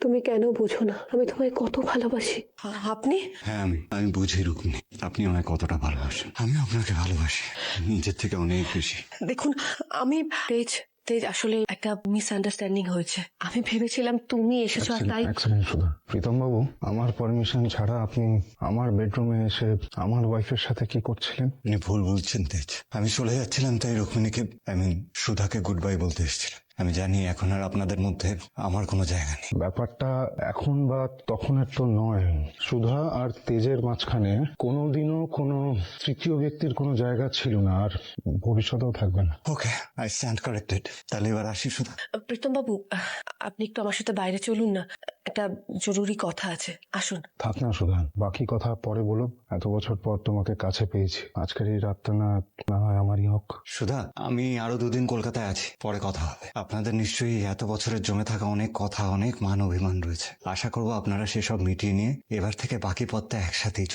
তুমি কেন বোঝো না আমি তোমায় কত ভালোবাসি। আপনি? হ্যাঁ আমি বুঝি রুক্মিণী, আপনি আমায় কতটা ভালোবাসেন। আমি আপনাকে ভালোবাসি নিজের থেকে অনেক বেশি। দেখুন, আমি তেজ তেজ আসলে একটা মিসআন্ডারস্ট্যান্ডিং হয়েছে। আমি ভেবেছিলাম তুমি এসেছো আর তাই। এক সেকেন্ড শুধু, প্রীতম বাবু, আমার পারমিশন ছাড়া আপনি আমার বেডরুমে এসে আমার ওয়াইফের সাথে কি করছিলেন? আপনি ভুল বলছেন তেজ। আমি চলে যাচ্ছিলাম তাই রুক্মিণীকে সুধাকে গুড বাই বলতে এসেছিলাম। আমি জানি এখন আর আপনাদের মধ্যে আমার কোনো জায়গা নেই। ব্যাপারটা এখন বা তখনের তো নয়। সুধা আর তেজের মাঝখানে কোনোদিনও কোনো তৃতীয় ব্যক্তির কোনো জায়গা ছিল না, আর ভবিষ্যতেও থাকবে না। ওকে, আই স্ট্যান্ড কারেক্টেড। তাহলে এবার আসি সুধা। প্রীতম বাবু, আপনি একটু আমার সাথে বাইরে চলুন না, একটা জরুরি কথা আছে, আসুন। থাক না সুধা, বাকি কথা পরে বলুন। এত বছর পর তোমাকে কাছে পেয়েছি, আজকের এই রাতটা না হয় আমারই হোক। সুধা, আমি আরো দুদিন কলকাতায় আছি, পরে কথা হবে। আপনাদের নিশ্চয়ই এত বছরের জমে থাকা অনেক কথা, অনেক মান অভিমান রয়েছে। আশা করবো আপনারা সেসব মিটিয়ে নিয়ে এবার থেকে বাকি পথটা একসাথেই